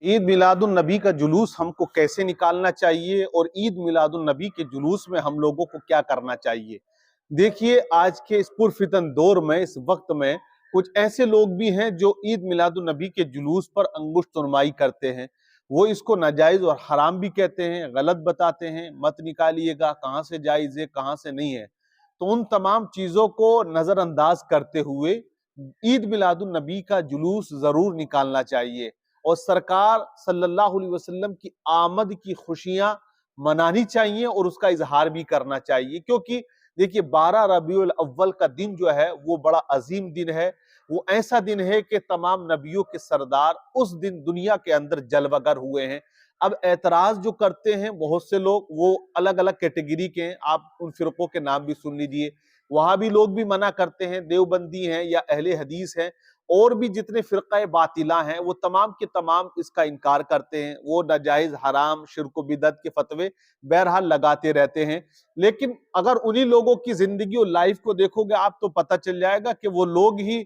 ईद मिलादुन नबी का जुलूस हमको कैसे निकालना चाहिए और ईद मिलादुन नबी के जुलूस में हम लोगों को क्या करना चाहिए। देखिए, आज के इस पुरफितन दौर में, इस वक्त में कुछ ऐसे लोग भी हैं जो ईद मिलादुन नबी के जुलूस पर अंगुश तुनमाई करते हैं। वो इसको नाजायज और हराम भी कहते हैं, गलत बताते हैं, मत निकालिएगा, कहाँ से जायज है कहाँ से नहीं है। तो उन तमाम चीजों को नजरअंदाज करते हुए ईद मिलादुन नबी का जुलूस जरूर निकालना चाहिए और सरकार सल्लल्लाहु अलैहि वसल्लम की आमद की खुशियां मनानी चाहिए और उसका इजहार भी करना चाहिए। क्योंकि देखिए, 12 रबीउल अव्वल का दिन जो है वो बड़ा अजीम दिन है। वो ऐसा दिन है कि तमाम नबियों के सरदार उस दिन दुनिया के अंदर जलवगर हुए हैं। अब एतराज जो करते हैं बहुत से लोग, वो अलग अलग कैटेगरी के हैं। आप उन फिरकों के नाम भी सुन लीजिए। वहां भी लोग भी मना करते हैं, देवबंदी हैं या अहले हदीस हैं, और भी जितने फिरका बातिला हैं वो तमाम के तमाम इसका इनकार करते हैं। वो नाजायज, हराम, शिर्क बिदअत के फतवे बहरहाल लगाते रहते हैं। लेकिन अगर उन्हीं लोगों की जिंदगी और लाइफ को देखोगे आप तो पता चल जाएगा कि वो लोग ही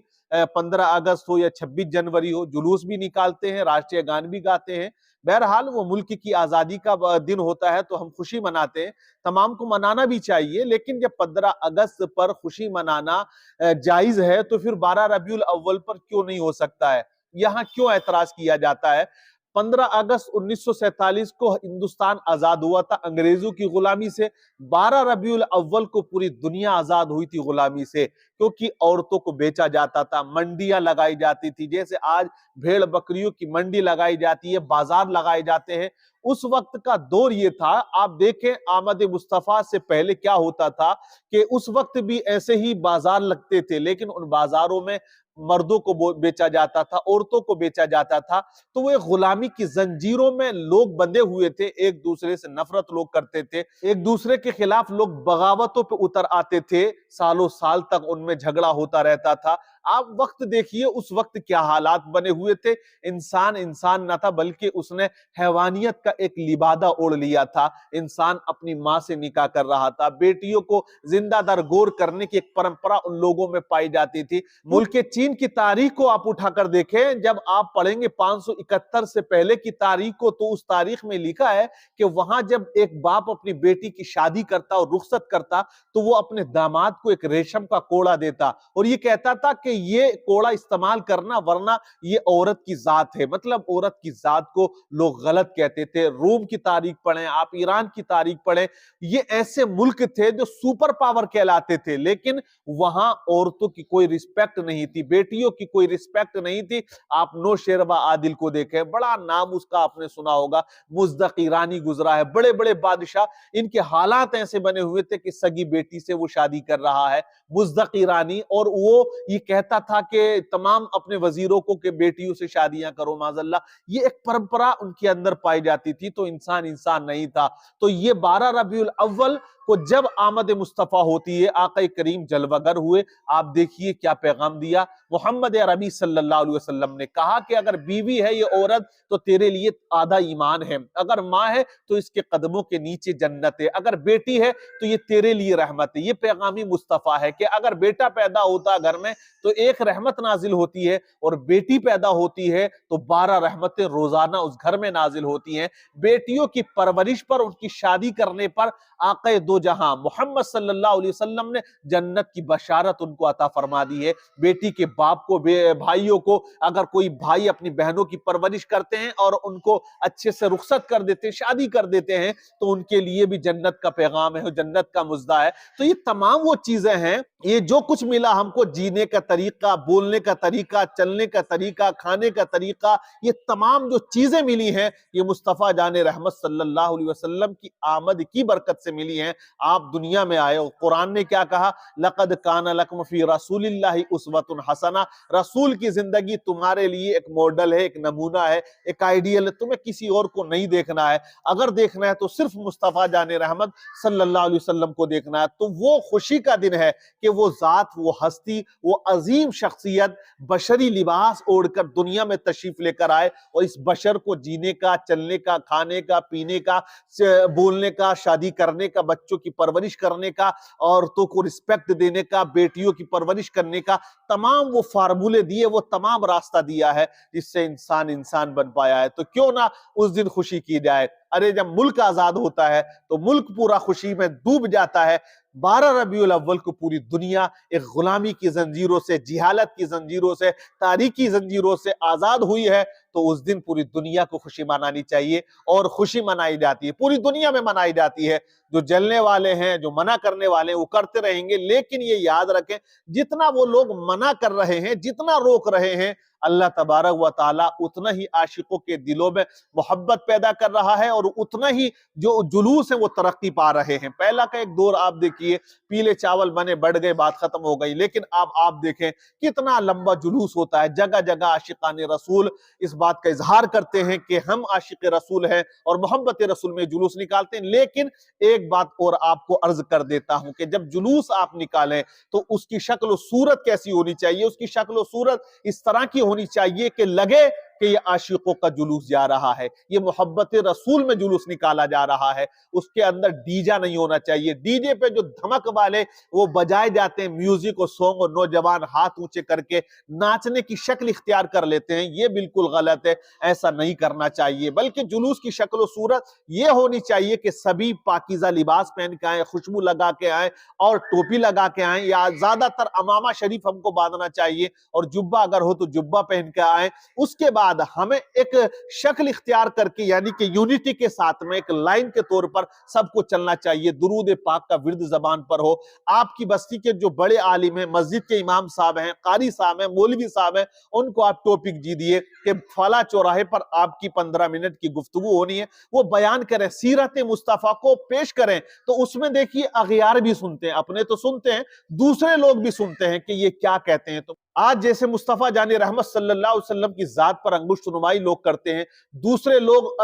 15 अगस्त हो या 26 जनवरी हो, जुलूस भी निकालते हैं, राष्ट्रीय गान भी गाते हैं। बहरहाल वो मुल्क की आजादी का दिन होता है तो हम खुशी मनाते हैं। तमाम को मनाना भी चाहिए, लेकिन जब 15 अगस्त पर खुशी मनाना जायज है तो फिर 12 रबीउल अव्वल पर क्यों नहीं हो सकता है? यहाँ क्यों ऐतराज किया जाता है? 15 अगस्त 1947 को हिंदुस्तान आजाद हुआ था अंग्रेजों की गुलामी से। 12 रबीउल अव्वल को पूरी दुनिया आजाद हुई थी गुलामी से, क्योंकि औरतों को बेचा जाता था, मंडियां लगाई जाती थी। जैसे आज भेड़ बकरियों की मंडी लगाई जाती है, बाजार लगाए जाते हैं, उस वक्त का दौर ये था। आप देखें आमद मुस्तफा से पहले क्या होता था कि उस वक्त भी ऐसे ही बाजार लगते थे, लेकिन उन बाजारों में मर्दों को बेचा जाता था, औरतों को बेचा जाता था। तो वो एक गुलामी की जंजीरों में लोग बंधे हुए थे, एक दूसरे से नफरत लोग करते थे, एक दूसरे के खिलाफ लोग बगावतों पे उतर आते थे, सालों साल तक उनमें झगड़ा होता रहता था। आप वक्त देखिए उस वक्त क्या हालात बने हुए थे। इंसान इंसान न था, बल्कि उसने हैवानियत का एक लिबादा ओढ़ लिया था। इंसान अपनी माँ से निकाह कर रहा था, बेटियों को जिंदा दरगोर करने की एक परंपरा उन लोगों में पाई जाती थी। मुल्क चीन की तारीख को आप उठाकर देखें, जब आप पढ़ेंगे 571 से पहले की तारीख को, तो उस तारीख में लिखा है कि वहां जब एक बाप अपनी बेटी की शादी करता और रुखसत करता तो वो अपने दामाद को एक रेशम का कोड़ा देता और ये कहता था कि ये कोड़ा इस्तेमाल करना, वरना ये औरत की जात है। मतलब औरत की जात को लोग गलत कहते थे। रोम की तारीख पढ़ें आप, ईरान की तारीख पढ़ें, ये ऐसे मुल्क थे जो सुपर पावर कहलाते थे, लेकिन वहां औरतों की कोई रिस्पेक्ट नहीं थी, बेटियों की कोई रिस्पेक्ट नहीं थी। आप नौशेरवा आदिल को देखें, बड़ा नाम उसका आपने सुना होगा, मुज़्दक ईरानी गुजरा है। बड़े बड़े बादशाह, इनके हालात ऐसे बने हुए थे कि सगी बेटी से वो शादी कर रहा है, मुज़्दक ईरानी, और वो ये कहता था कि तमाम अपने वजीरों को कि बेटियों से शादियां करो माज़अल्लाह। ये एक परंपरा उनके अंदर पाई जाती थी। तो इंसान इंसान नहीं था। तो ये 12 रबीउल अव्वल को जब आमद मुस्तफा होती है, आका करीम जलवागर हुए। आप देखिए क्या पैगाम दिया मोहम्मद अरबी सल्लल्लाहु अलैहि वसल्लम ने। कहा कि अगर बीवी है ये औरत तो तेरे लिए आधा ईमान है, अगर माँ है तो इसके कदमों के नीचे जन्नत है, अगर बेटी है तो ये तेरे लिए रहमत है। ये पैगामी मुस्तफा है कि अगर बेटा पैदा होता घर में तो एक रहमत नाजिल होती है, और बेटी पैदा होती है तो 12 रहमतें रोजाना उस घर में नाजिल होती हैं। बेटियों की परवरिश पर, उनकी शादी करने पर आक़े दो जहां मोहम्मद सल्लल्लाहु अलैहि वसल्लम ने जन्नत की बशारत उनको अता फरमा दी है। बेटी के बाप को, भाइयों को, अगर कोई भाई अपनी बहनों की परवरिश करते हैं और उनको अच्छे से रुखसत कर देते हैं, शादी कर देते हैं, तो उनके लिए भी जन्नत का पैगाम है, जन्नत का मुजदा है। तो ये तमाम वो चीजें हैं, ये जो कुछ मिला हमको, जीने का तरीका, बोलने का तरीका, चलने का तरीका, खाने का तरीका, ये तमाम जो चीजें मिली हैं, ये मुस्तफा जाने रहमत सल्लल्लाहु अलैहि वसल्लम की आमद की बरकत से मिली हैं। आप दुनिया में आए हो, कुरान ने क्या कहा, लक़द कान लकुम फी रसूलिल्लाहि उस्वतुन हसना। रसूल की जिंदगी तुम्हारे लिए एक मॉडल है, एक नमूना है, एक आइडियल है। तुम्हें किसी और को नहीं देखना है, अगर देखना है तो सिर्फ मुस्तफा जाने रहमत सल्लल्लाहु अलैहि वसल्लम को देखना है। तो वो खुशी का दिन है कि वो जात, वो हस्ती, वो अजीम शख्सियत बशरी लिबास ओढ़कर दुनिया में तशरीफ लेकर आए और इस बशर को जीने का, चलने का, खाने का, पीने का, बोलने का, शादी करने का, बच्चों बच्चों की परवरिश करने का, औरतों को रिस्पेक्ट देने का, बेटियों की परवरिश करने का तमाम वो फार्मूले दिए, वो तमाम रास्ता दिया है जिससे इंसान इंसान बन पाया है। तो क्यों ना उस दिन खुशी की जाए। अरे जब मुल्क आजाद होता है तो मुल्क पूरा खुशी में डूब जाता है। 12 रबीउल अव्वल को पूरी दुनिया एक गुलामी की जंजीरों से, जिहालत की जंजीरों से, तारीकी जंजीरों से आजाद हुई है। तो उस दिन पूरी दुनिया को खुशी मनानी चाहिए और खुशी मनाई जाती है, पूरी दुनिया में मनाई जाती है। जो जलने वाले हैं, जो मना करने वाले हैं, वो करते रहेंगे, लेकिन ये याद रखें जितना वो लोग मना कर रहे हैं, जितना रोक रहे हैं, अल्लाह तबारक व ताला उतना ही आशिकों के दिलों में मोहब्बत पैदा कर रहा है और उतना ही जो जुलूस है वो तरक्की पा रहे हैं। पहला का एक दौर आप देखिए, पीले चावल बने बढ़ गए, बात खत्म हो गई, लेकिन अब आप देखें कितना लंबा जुलूस होता है। जगह जगह आशिकाने रसूल इस बात का इजहार करते हैं कि हम आशिक रसूल हैं और मोहब्बत रसूल में जुलूस निकालते हैं। लेकिन एक बात और आपको अर्ज कर देता हूं कि जब जुलूस आप निकालें तो उसकी शक्ल और सूरत कैसी होनी चाहिए? उसकी शक्ल और सूरत इस तरह की होनी चाहिए कि लगे कि ये आशिकों का जुलूस जा रहा है, ये मोहब्बत रसूल में जुलूस निकाला जा रहा है। उसके अंदर डीजा नहीं होना चाहिए। डीजे पे जो धमक वाले वो बजाए जाते हैं म्यूजिक और सॉन्ग, और नौजवान हाथ ऊंचे करके नाचने की शक्ल इख्तियार कर लेते हैं, ये बिल्कुल गलत है। ऐसा नहीं करना चाहिए, बल्कि जुलूस की शक्ल और सूरत ये होनी चाहिए कि सभी पाकीज़ा लिबास पहन के आए, खुशबू लगा के आए और टोपी लगा के आए, या ज्यादातर अमामा शरीफ हमको बांधना चाहिए और जुब्बा अगर हो तो जुब्बा पहन के आए। उसके बाद हमें एक शक्ल इख्तियार करके, यानी कि यूनिटी के साथ में एक लाइन के तौर पर सबको चलना चाहिए। दुरूद पाक का विर्द जबान पर हो। आपकी बस्ती के जो बड़े आलिम हैं, मस्जिद के इमाम साहब हैं, कारी साहब हैं, मौलवी साहब हैं, उनको आप टॉपिक दीजिए कि फला चौराहे पर आपकी 15 मिनट की गुफ्तगू होनी है, वो बयान करें, सीरत मुस्तफा को पेश करें। तो उसमें देखिए अगियार भी सुनते हैं, अपने तो सुनते हैं, दूसरे लोग भी सुनते हैं कि ये क्या कहते हैं। तो आज जैसे मुस्तफा जाने रहमत सल्लल्लाहु अलैहि वसल्लम की जात पर अंगुष्ठ नुमाई लोग करते हैं, दूसरे लोग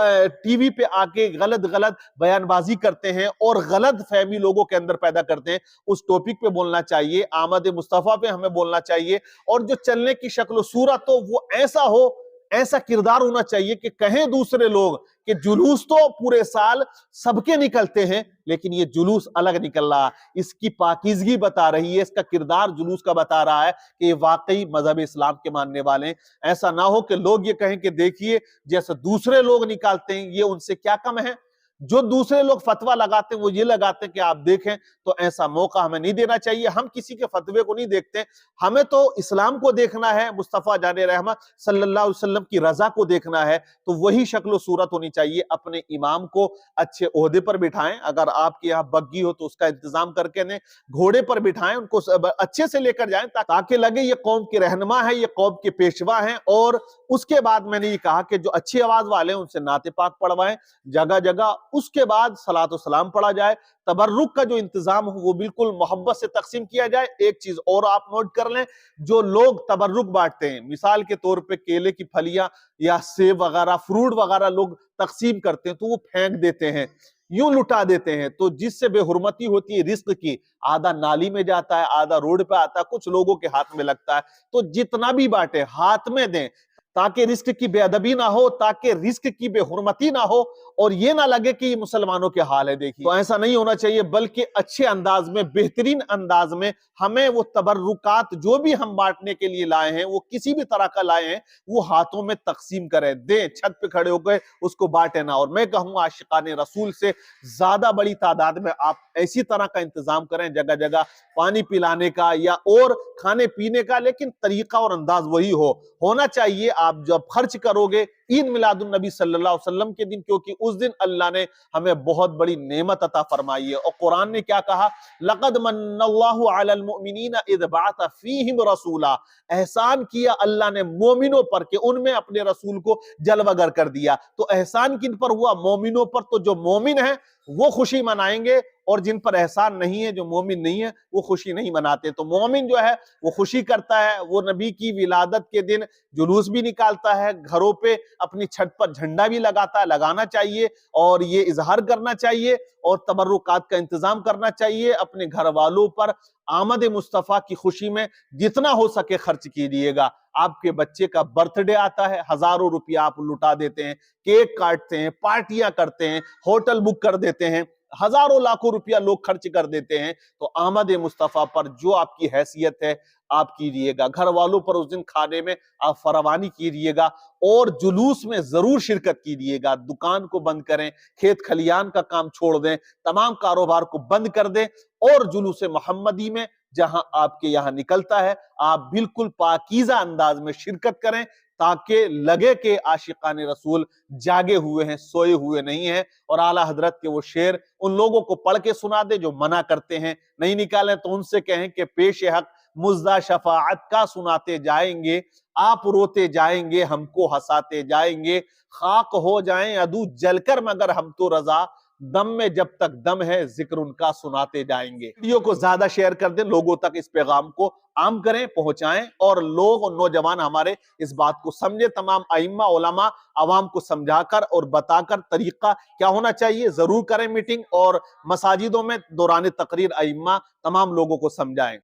टीवी पे आके गलत गलत बयानबाजी करते हैं और गलत फहमी लोगों के अंदर पैदा करते हैं। उस टॉपिक पे बोलना चाहिए, आमद मुस्तफा पे हमें बोलना चाहिए, और जो चलने की शक्ल सूरत हो वो ऐसा हो, ऐसा किरदार होना चाहिए कि कहें दूसरे लोग कि जुलूस तो पूरे साल सबके निकलते हैं, लेकिन ये जुलूस अलग निकल रहा है। इसकी पाकीज़गी बता रही है, इसका किरदार जुलूस का बता रहा है कि ये वाकई मजहब इस्लाम के मानने वाले हैं। ऐसा ना हो कि लोग ये कहें कि देखिए जैसे दूसरे लोग निकालते हैं ये उनसे क्या कम है। जो दूसरे लोग फतवा लगाते हैं वो ये लगाते हैं कि आप देखें। तो ऐसा मौका हमें नहीं देना चाहिए। हम किसी के फतवे को नहीं देखते, हमें तो इस्लाम को देखना है, मुस्तफा जाने रहमत सल्लल्लाहु अलैहि वसल्लम की रजा को देखना है। तो वही शक्ल सूरत होनी चाहिए। अपने इमाम को अच्छे ओहदे पर बिठाएं, अगर आपके यहाँ बग्गी हो तो उसका इंतजाम करके दें, घोड़े पर बिठाएं, उनको अच्छे से लेकर जाएं ताकि लगे ये कौम के रहनुमा है, ये कौम के पेशवा हैं। और उसके बाद मैंने ये कहा कि जो अच्छी आवाज वाले हैं उनसे नाते पाक पढ़वाएं जगह जगह। उसके बाद सलातो सलाम पढ़ा जाए। तबर्रुक का जो इंतजाम हो वो बिल्कुल मोहब्बत से तकसीम किया जाए। एक चीज और आप नोट कर लें, जो लोग तबर्रुक बांटते हैं, मिसाल के तौर पे केले की फलियां या सेब वगैरह, फ्रूट वगैरह लोग तकसीम करते हैं तो वो फेंक देते हैं, यूं लुटा देते हैं, तो जिससे बेहुरमती होती है रिस्क की। आधा नाली में जाता है, आधा रोड पे आता है, कुछ लोगों के हाथ में लगता है। तो जितना भी बांटे हाथ में दें ताकि रिस्क की बेअदबी ना हो, ताकि रिस्क की बेहुरमती ना हो और ये ना लगे कि ये मुसलमानों के हाल है। देखिए, तो ऐसा नहीं होना चाहिए, बल्कि अच्छे अंदाज में, बेहतरीन अंदाज में हमें वो तबर्रुकात जो भी हम बांटने के लिए लाए हैं, वो किसी भी तरह का लाए हैं, वो हाथों में तकसीम करें, दें, छत पे खड़े होकर उसको बांटे ना। और मैं कहूंगा आशिकाने रसूल से ज्यादा बड़ी तादाद में आप ऐसी तरह का इंतजाम करें, जगह जगह पानी पिलाने का या और खाने पीने का, लेकिन तरीका और अंदाज वही होना चाहिए। आप जब खर्च करोगे ईद मिलादुन नबी सल्लल्लाहु अलैहि वसल्लम के दिन, क्योंकि उस दिन अल्लाह ने हमें बहुत बड़ी नेमत अता फरमाई है। और कुरान ने क्या कहा, लक़द मन्नल्लाहु अलल मुमिनीना इज़ बअथ फीहिम रसूला, एहसान किया अल्लाह ने मोमिनों पर कि उनमें अपने रसूल को जलवगर कर दिया। तो एहसान किन पर हुआ? मोमिनों पर। तो जो मोमिन है वो खुशी मनाएंगे, और जिन पर एहसान नहीं है, जो मोमिन नहीं है, वो खुशी नहीं मनाते। तो मोमिन जो है वो खुशी करता है, वो नबी की विलादत के दिन जुलूस भी निकालता है, घरों पे अपनी छत पर झंडा भी लगाता है, लगाना चाहिए और ये इजहार करना चाहिए और तबर्रुकात का इंतजाम करना चाहिए। अपने घर वालों पर आमद मुस्तफा की खुशी में जितना हो सके खर्च कीजिएगा। आपके बच्चे का बर्थडे आता है, हजारों रुपया आप लुटा देते हैं, केक काटते हैं, पार्टियां करते हैं, होटल बुक कर देते हैं। हजारों लाखों रुपया लोग खर्च कर देते हैं, तो अहमद मुस्तफा पर जो आपकी हैसियत है आप कीजिएगा, घर वालों पर उस दिन खाने में आप फरावानी कीजिएगा और जुलूस में जरूर शिरकत कीजिएगा। दुकान को बंद करें, खेत खलियान का काम छोड़ दें, तमाम कारोबार को बंद कर दें और जुलूस मोहम्मदी में जहां आपके यहां निकलता है आप बिल्कुल पाकीज़ा अंदाज में शिरकत करें, ताकि लगे कि आशिकान रसूल जागे हुए हैं, सोए हुए नहीं हैं। और आला हजरत के वो शेर उन लोगों को पढ़ के सुना दे जो मना करते हैं नहीं निकालें, तो उनसे कहें कि पेश हक मुज्दा शफाअत का सुनाते जाएंगे, आप रोते जाएंगे हमको हंसाते जाएंगे, खाक हो जाएं अदू जलकर मगर हम तो रजा, दम में जब तक दम है जिक्र उनका सुनाते जाएंगे। वीडियो को ज्यादा शेयर कर दें, लोगों तक इस पैगाम को आम करें, पहुंचाएं और लोग और नौजवान हमारे इस बात को समझे। तमाम अइम्मा उलमा अवाम को समझाकर और बताकर तरीका क्या होना चाहिए जरूर करें मीटिंग, और मसाजिदों में दौरान तकरीर अइम्मा तमाम लोगों को समझाएं।